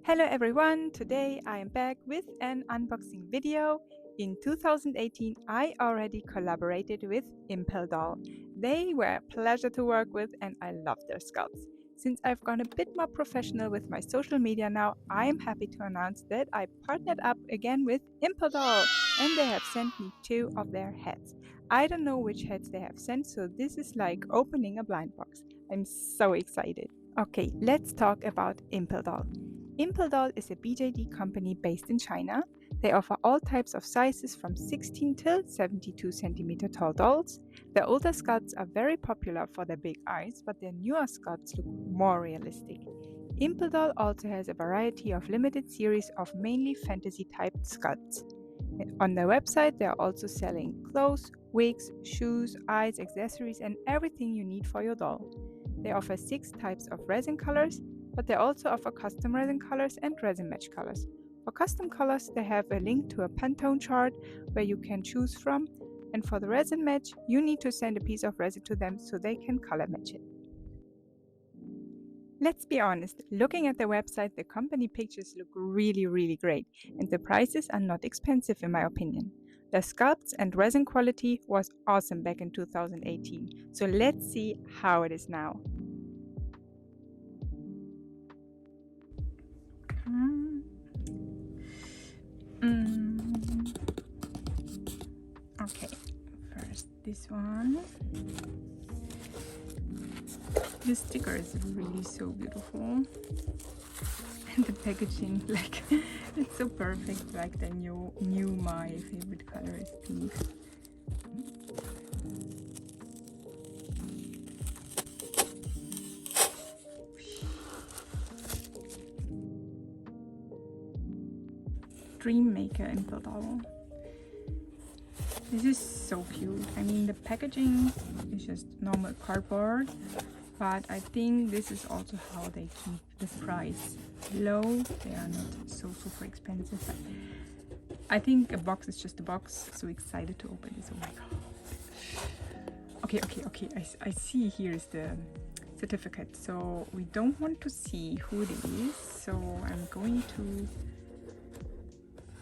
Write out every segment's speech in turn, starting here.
Hello everyone, today I am back with an unboxing video. In 2018 I already collaborated with IMPLdoll. They were a pleasure to work with and I love their sculpts. Since I've gone a bit more professional with my social media now, I am happy to announce that I partnered up again with IMPLdoll and they have sent me 2 of their heads. I don't know which heads they have sent, so this is like opening a blind box. I'm so excited. Okay, let's talk about IMPLdoll. IMPLdoll is a BJD company based in China. They offer all types of sizes from 16 till 72 cm tall dolls. Their older sculpts are very popular for their big eyes, but their newer sculpts look more realistic. IMPLdoll also has a variety of limited series of mainly fantasy-typed sculpts. On their website, they are also selling clothes, wigs, shoes, eyes, accessories, and everything you need for your doll. They offer 6 types of resin colors, but they also offer custom resin colors and resin match colors. For custom colors, they have a link to a Pantone chart where you can choose from, and for the resin match, you need to send a piece of resin to them so they can color match it. Let's be honest, looking at their website, the company pictures look really great, and the prices are not expensive in my opinion. Their sculpts and resin quality was awesome back in 2018, so let's see how it is now. Okay, first this one. This sticker is really so beautiful. And the packaging, like, it's so perfect. Like they knew my favorite color is pink. Dream Maker IMPLdoll. This is so cute. I mean, the packaging is just normal cardboard, but I think this is also how they keep the price low. They are not so super expensive. But I think a box is just a box. So excited to open this. Oh my god. Okay. I see here is the certificate. So we don't want to see who it is. So I'm going to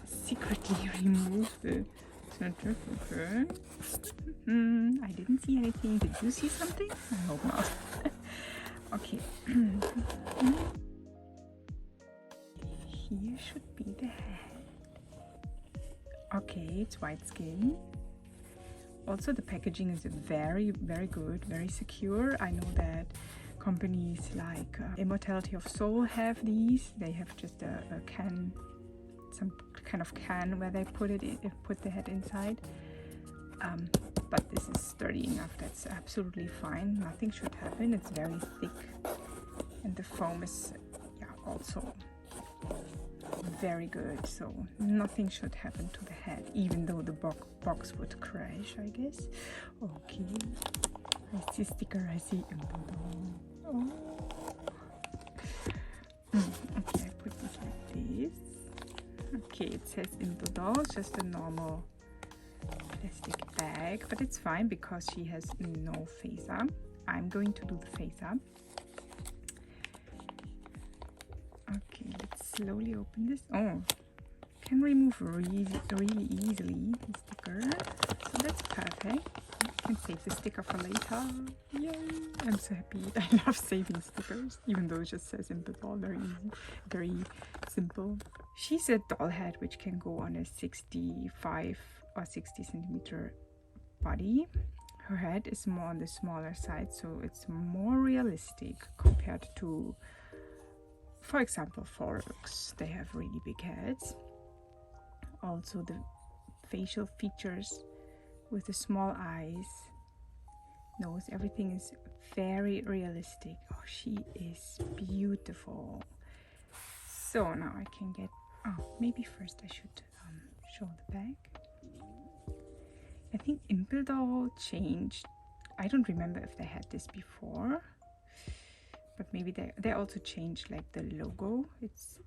secretly remove the certificate. I didn't see anything. Did you see something? I hope not. Okay. Here should be the head. Okay, it's white skin. Also, the packaging is very good, very secure. I know that companies like Immortality of Soul have these. They have just a can, some kind of can where they put the head inside. But this is sturdy enough. That's absolutely fine. Nothing should happen. It's very thick, and the foam is also very good. So nothing should happen to the head, even though the box would crash, I guess. Okay, I see sticker. I see IMPLdoll. Oh. Okay, I put this like this. Okay, it says IMPLdoll. It's just a normal plastic bag, but it's fine because she has no face up. I'm going to do the face up. Okay, let's slowly open this. Oh, can remove really easily the sticker, so that's perfect. I can save the sticker for later. Yay! I'm so happy. I love saving stickers, even though it just says IMPLdoll. Very easy, very simple. She's a doll head which can go on a 65 or 60 centimeter body. Her head is more on the smaller side, so it's more realistic compared to, for example, forks. They have really big heads. Also, the facial features with the small eyes, nose, everything is very realistic. Oh, she is beautiful. So now I can get, maybe first I should show the back. I think IMPLdoll changed. I don't remember if they had this before, but maybe they also changed like the logo. It's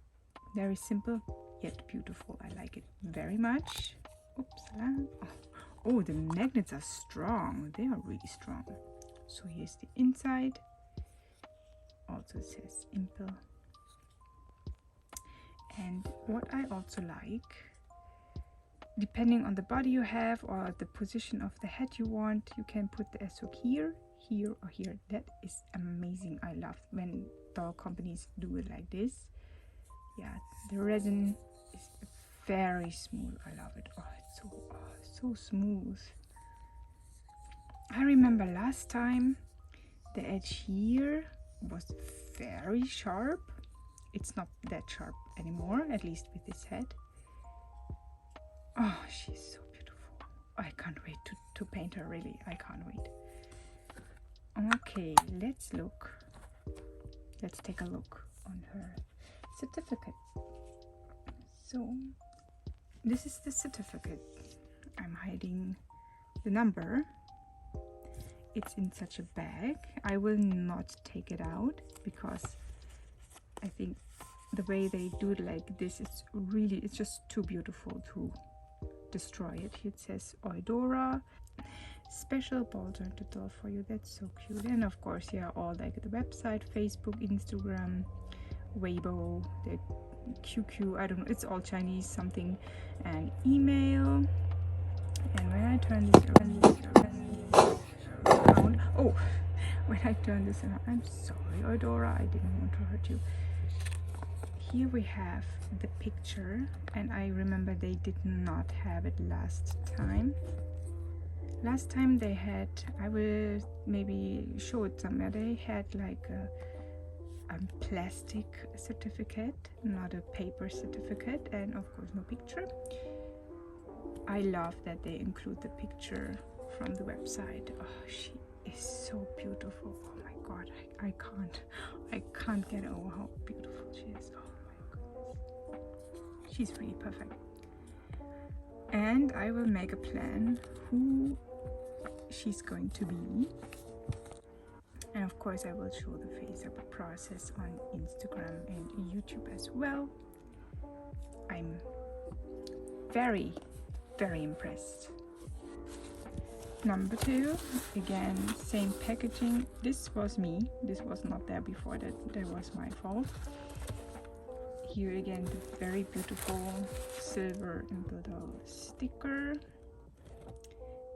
very simple yet beautiful. I like it very much. Oops. Oh, the magnets are strong. They are really strong. So here's the inside. Also says IMPL. And what I also like, depending on the body you have or the position of the head you want, you can put the S hook here, here or here. That is amazing. I love when doll companies do it like this. Yeah, the resin is very smooth. I love it. Oh, it's so smooth. I remember last time the edge here was very sharp. It's not that sharp anymore, at least with this head. Oh, she's so beautiful. I can't wait to paint her, really. I can't wait. Okay, let's look. Let's take a look on her certificate. So, this is the certificate. I'm hiding the number. It's in such a bag. I will not take it out because I think the way they do it like this, it's just too beautiful to destroy it. It says Eudora, special ball-jointed doll for you. That's so cute. And of course, yeah, all like the website, Facebook, Instagram, Weibo, the QQ, I don't know, it's all Chinese something, and email. And when I turn this around, oh, when I turn this around, I'm sorry, Eudora, I didn't want to hurt you. Here we have the picture, and I remember they did not have it last time. Last time they had, I will maybe show it somewhere, they had like a plastic certificate, not a paper certificate, and of course no picture. I love that they include the picture from the website. Oh, she is so beautiful. Oh my god, I can't get over how beautiful she is. Oh my goodness, she's really perfect. And I will make a plan who she's going to be, and of course I will show the face up process on Instagram and YouTube as well. I'm very impressed. Number 2, again, same packaging. This was me, this was not there before, that was my fault. Here again, the very beautiful silver IMPLdoll sticker.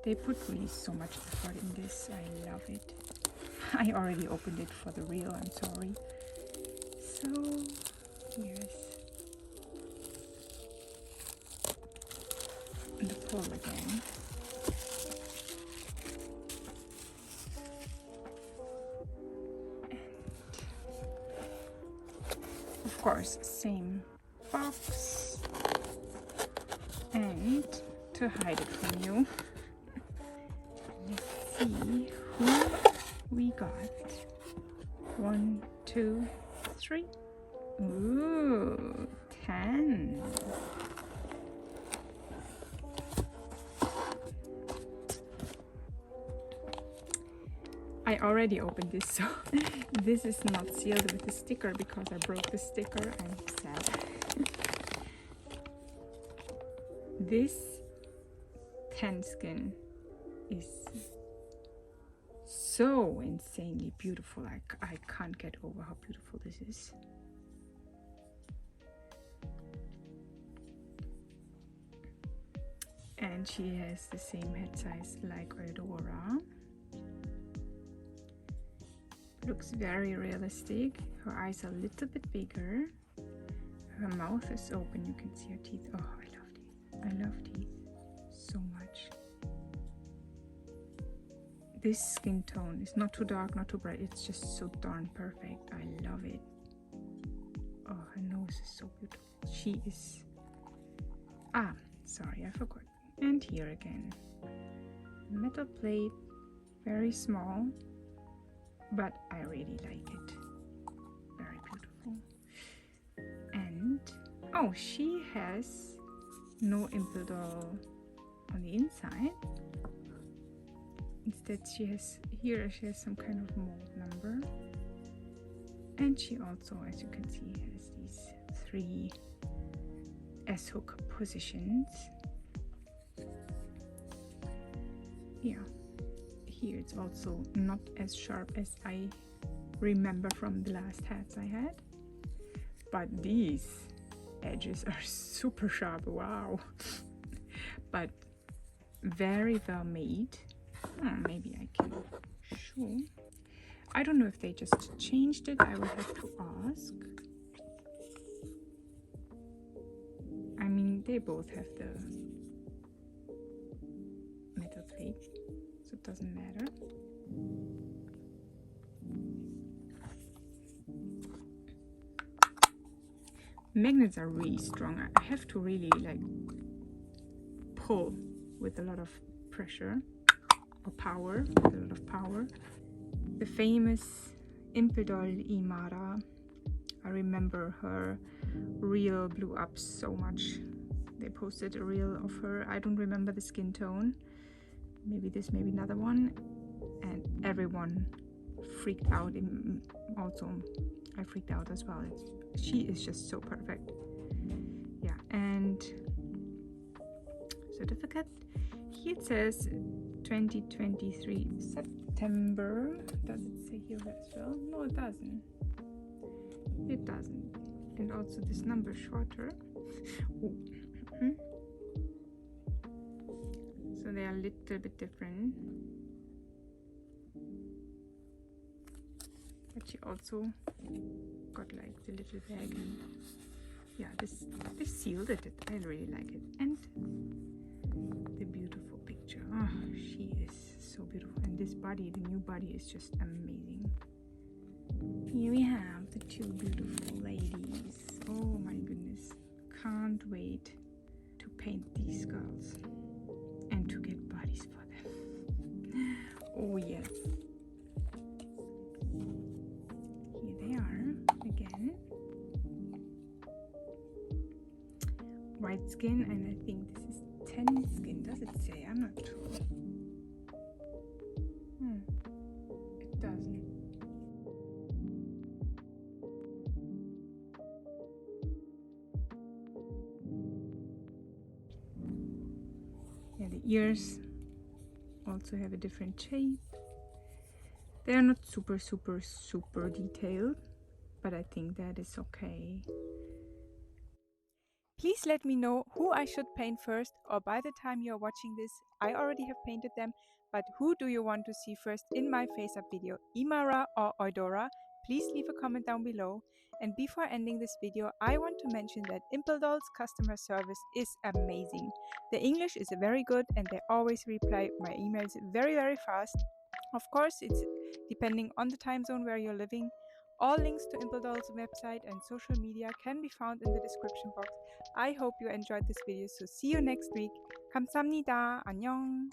They put really so much effort in this. I love it. I already opened it for the real, I'm sorry. So, here's the pull again. And of course, same box. And to hide it from you, let's see who we got. 1, 2, 3. Ooh, 10. I already opened this, so this is not sealed with the sticker because I broke the sticker. I'm sad. This 10 skin is so insanely beautiful. I can't get over how beautiful this is. And she has the same head size like Eudora. Looks very realistic. Her eyes are a little bit bigger. Her mouth is open. You can see her teeth. Oh, I love teeth. I love teeth so much. This skin tone is not too dark, not too bright. It's just so darn perfect. I love it. Oh, her nose is so beautiful. She is... Ah, sorry, I forgot. And here again. Metal plate, very small, but I really like it. Very beautiful. And, oh, she has no IMPLdoll on the inside. Instead, she has some kind of mold number. And she also, as you can see, has these 3 S-hook positions. Yeah, here it's also not as sharp as I remember from the last hats I had. But these edges are super sharp, wow. But very well made. Maybe I can show. I don't know if they just changed it, I will have to ask. I mean, they both have the metal plate, so it doesn't matter. Magnets are really strong. I have to really like pull with a lot of pressure or power, with a lot of power. The famous IMPLdoll Imara. I remember her reel blew up so much. They posted a reel of her. I don't remember the skin tone. Maybe this, maybe another one. And everyone freaked out. Also, I freaked out as well. She is just so perfect. Yeah, and certificate. Here it says 2023 September. Does it say here as well? No, it doesn't. It doesn't. And also this number is shorter. So they are a little bit different. But she also got like the little bag, and yeah, this sealed it. I really like it. And the beautiful picture. Oh, she is so beautiful. And this body, the new body, is just amazing. Here we have the two beautiful ladies. Oh my goodness. Can't wait to paint these skulls and to get bodies for them. Oh yes. Here they are again. White skin, and I think this is 10 skin. Does it say? I'm not sure. It doesn't. Yeah, the ears also have a different shape. They are not super detailed, but I think that is okay. Please let me know who I should paint first, or by the time you're watching this, I already have painted them, but who do you want to see first in my face-up video, Imara or Eudora? Please leave a comment down below. And before ending this video, I want to mention that IMPLdoll's customer service is amazing. The English is very good and they always reply my emails very fast. Of course, it's depending on the time zone where you're living. All links to IMPLdoll's website and social media can be found in the description box. I hope you enjoyed this video, so see you next week. 감사합니다. 안녕.